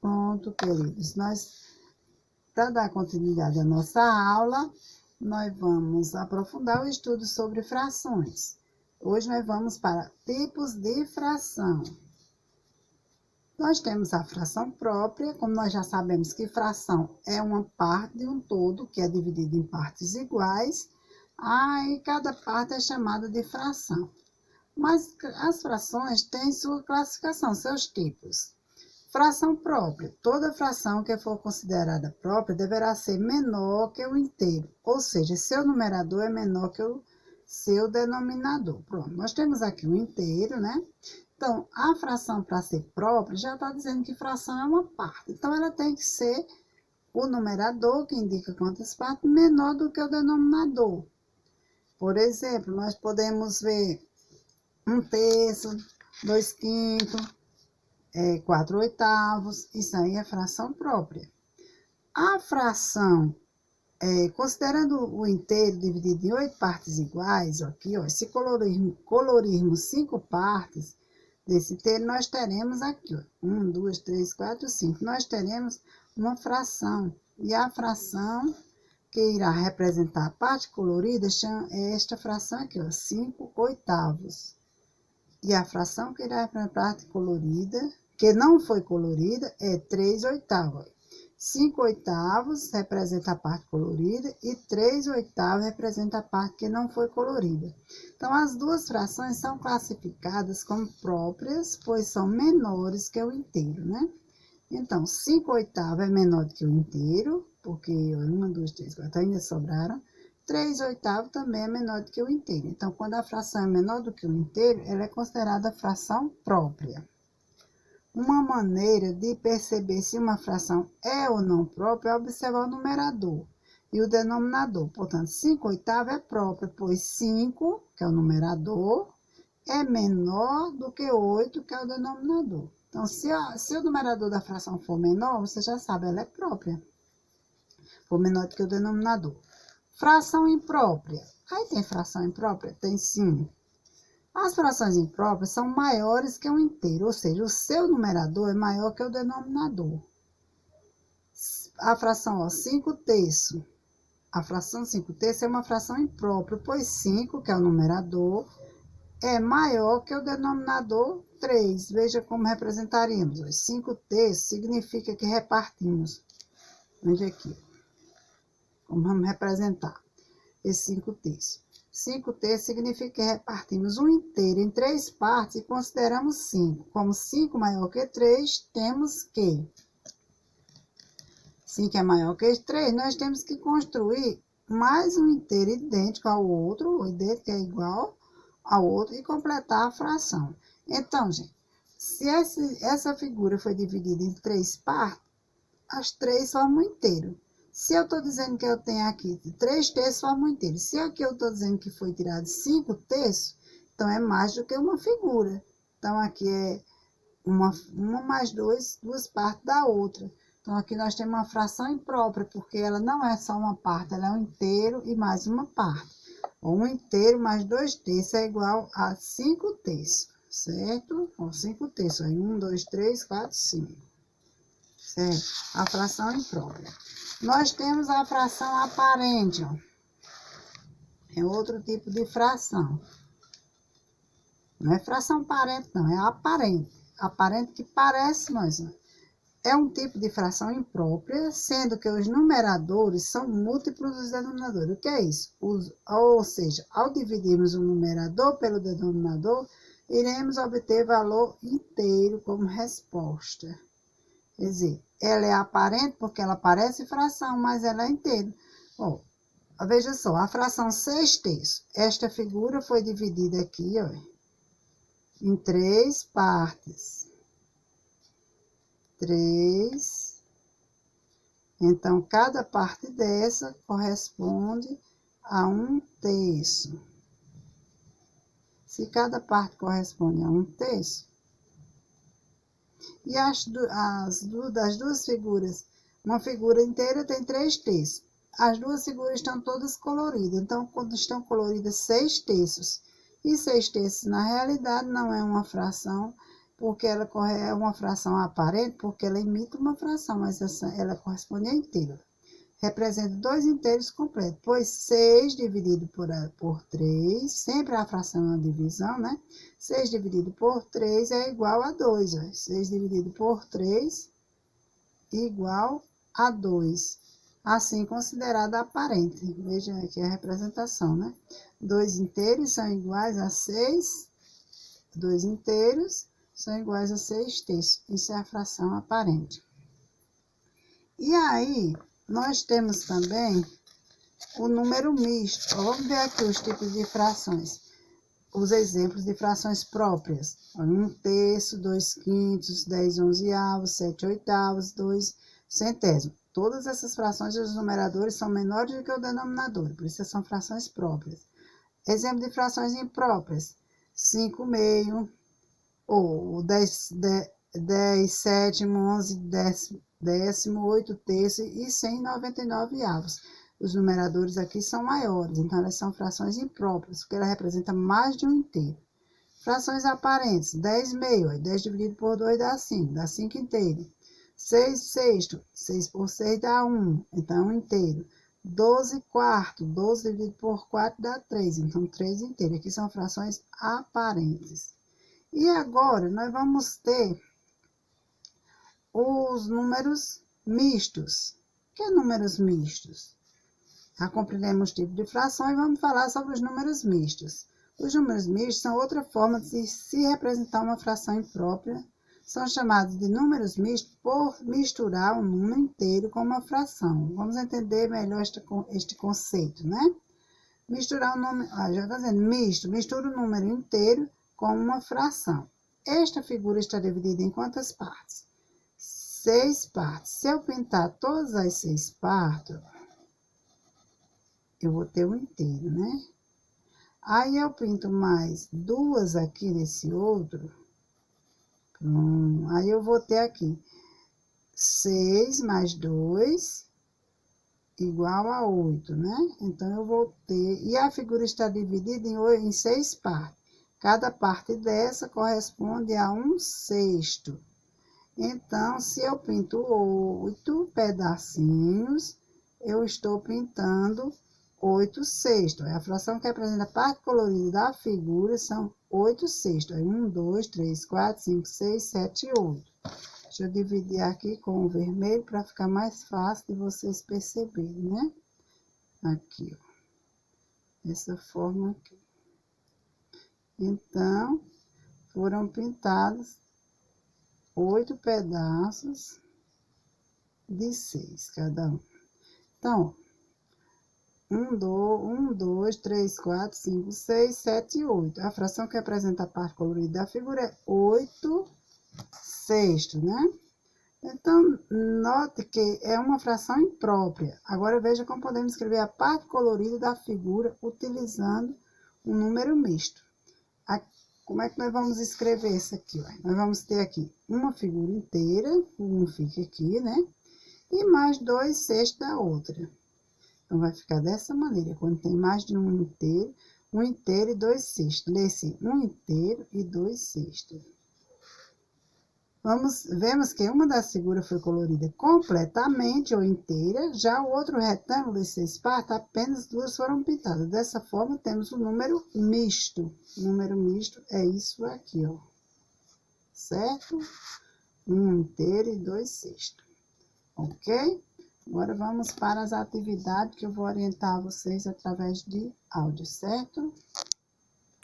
Pronto, queridos. Para dar continuidade à nossa aula, nós vamos aprofundar o estudo sobre frações. Hoje nós vamos para tipos de fração. Nós temos a fração própria, como nós já sabemos que fração é uma parte de um todo, que é dividido em partes iguais, e cada parte é chamada de fração. Mas as frações têm sua classificação, seus tipos. Fração própria. Toda fração que for considerada própria deverá ser menor que o inteiro, ou seja, seu numerador é menor que o seu denominador. Pronto, nós temos aqui o inteiro, né? Então, a fração para ser própria já está dizendo que fração é uma parte. Então, ela tem que ser o numerador, que indica quantas partes, menor do que o denominador. Por exemplo, nós podemos ver 1/3, 2/5, 4/8, isso aí é fração própria. A fração, considerando o inteiro dividido em 8 partes iguais, aqui, ó, se colorirmos 5 partes desse inteiro, nós teremos aqui, ó, 1, 2, 3, 4, 5. Nós teremos uma fração. E a fração que irá representar a parte colorida é esta fração aqui, ó, 5/8. E a fração que irá representar a parte colorida, que não foi colorida, é 3/8. 5/8 representa a parte colorida e 3/8 representa a parte que não foi colorida. Então, as duas frações são classificadas como próprias, pois são menores que o inteiro, né? Então, 5/8 é menor do que o inteiro, porque 1, 2, 3, 4 ainda sobraram. 3/8 também é menor do que o inteiro. Então, quando a fração é menor do que o inteiro, ela é considerada fração própria. Uma maneira de perceber se uma fração é ou não própria é observar o numerador e o denominador. Portanto, 5/8 é própria, pois 5, que é o numerador, é menor do que 8, que é o denominador. Então, se o numerador da fração for menor, você já sabe, ela é própria. For menor do que o denominador. Fração imprópria. Aí tem fração imprópria? Tem sim. As frações impróprias são maiores que o inteiro, ou seja, o seu numerador é maior que o denominador. A fração, ó, 5/3. A fração 5/3 é uma fração imprópria, pois 5, que é o numerador, é maior que o denominador 3. Veja como representaríamos. 5/3 significa que repartimos. Veja aqui. Como vamos representar esse 5/3? 5/3 significa que repartimos um inteiro em 3 partes e consideramos 5. Como 5 maior que 3, temos que 5 é maior que 3, nós temos que construir mais um inteiro idêntico ao outro, o idêntico é igual ao outro, e completar a fração. Então, gente, se essa figura foi dividida em 3 partes, as 3 formam um inteiro. Se eu estou dizendo que eu tenho aqui 3/3 formam um inteiro. Se aqui eu estou dizendo que foi tirado 5/3, então é mais do que uma figura. Então, aqui é uma mais duas partes da outra. Então, aqui nós temos uma fração imprópria, porque ela não é só uma parte, ela é um inteiro e mais uma parte. Um inteiro mais 2/3 é igual a 5/3, certo? Ó, 5/3, 1, 2, 3, 4, 5. Certo? A fração imprópria. Nós temos a fração aparente, ó. É outro tipo de fração. Não é fração parente, não, é aparente. Aparente que parece, mas é um tipo de fração imprópria, sendo que os numeradores são múltiplos dos denominadores. O que é isso? Ou seja, ao dividirmos o numerador pelo denominador, iremos obter valor inteiro como resposta. Quer dizer, ela é aparente porque ela parece fração, mas ela é inteira. Ó, veja só, a fração 6/3. Esta figura foi dividida aqui, ó, em 3 partes. 3. Então, cada parte dessa corresponde a 1/3. Se cada parte corresponde a 1/3, e das duas figuras, uma figura inteira tem 3/3. As duas figuras estão todas coloridas. Então, quando estão coloridas 6/3. E 6/3, na realidade, não é uma fração, porque ela é uma fração aparente, porque ela imita uma fração, mas ela corresponde a inteiro. Representa dois inteiros completos, pois 6 dividido por 3, sempre a fração é uma divisão, né? 6 dividido por 3 é igual a 2, ó. 6 dividido por 3 igual a 2. Assim considerada aparente. Veja aqui a representação, né? 2 inteiros são iguais a 6. 2 inteiros são iguais a 6 terços. Isso é a fração aparente. E aí, nós temos também o número misto. Vamos ver aqui os tipos de frações. Os exemplos de frações próprias. 1 terço, 2 quintos, 10 onzeavos, 7 oitavos, 2 centésimos. Todas essas frações, os numeradores são menores do que o denominador, por isso são frações próprias. Exemplo de frações impróprias. 5 meio, ou 10 sétimo, 11 décimo, 8 terços e 199 avos. Os numeradores aqui são maiores, então elas são frações impróprias, porque ela representa mais de um inteiro. Frações aparentes, 10 meio, 10 dividido por 2 dá 5 inteiro. 6 sexto, 6 por 6 dá 1, então é um inteiro. 12 quarto, 12 dividido por 4 dá 3, então 3 inteiro. Aqui são frações aparentes. E agora, nós vamos ter os números mistos. O que é números mistos? Já compreendemos o tipo de fração e vamos falar sobre os números mistos. Os números mistos são outra forma de se representar uma fração imprópria. São chamados de números mistos por misturar um número inteiro com uma fração. Vamos entender melhor este conceito, né? Misturar o número, já está dizendo, mistura o número inteiro com uma fração. Esta figura está dividida em quantas partes? 6 partes. Se eu pintar todas as 6 partes, eu vou ter um inteiro, né? Aí eu pinto mais 2 aqui nesse outro. Aí eu vou ter aqui 6 mais 2 igual a 8, né? Então, eu vou ter... E a figura está dividida em 6 partes. Cada parte dessa corresponde a 1/6. Então, se eu pinto 8 pedacinhos, eu estou pintando 8/6. A fração que representa a parte colorida da figura são 8/6. 1, 2, 3, 4, 5, 6, 7 e 8. Deixa eu dividir aqui com o vermelho para ficar mais fácil de vocês perceberem, né? Aqui, ó. Dessa forma aqui. Então, foram pintados 8 pedaços de 6 cada um. Então, 1, 2, 3, 4, 5, 6, 7 e 8. A fração que representa a parte colorida da figura é 8/6, né? Então, note que é uma fração imprópria. Agora, veja como podemos escrever a parte colorida da figura utilizando um número misto. Como é que nós vamos escrever isso aqui? Ó? Nós vamos ter aqui uma figura inteira, um fica aqui, né? E mais 2/6 da outra. Então, vai ficar dessa maneira, quando tem mais de um inteiro e 2/6. Lê-se um inteiro e 2/6. Vemos que uma das figuras foi colorida completamente ou inteira, já o outro retângulo de 6 partes, apenas 2 foram pintadas. Dessa forma, temos o número misto. O número misto é isso aqui, ó. Certo? 1 inteiro e 2/6. Ok? Agora, vamos para as atividades que eu vou orientar vocês através de áudio, certo?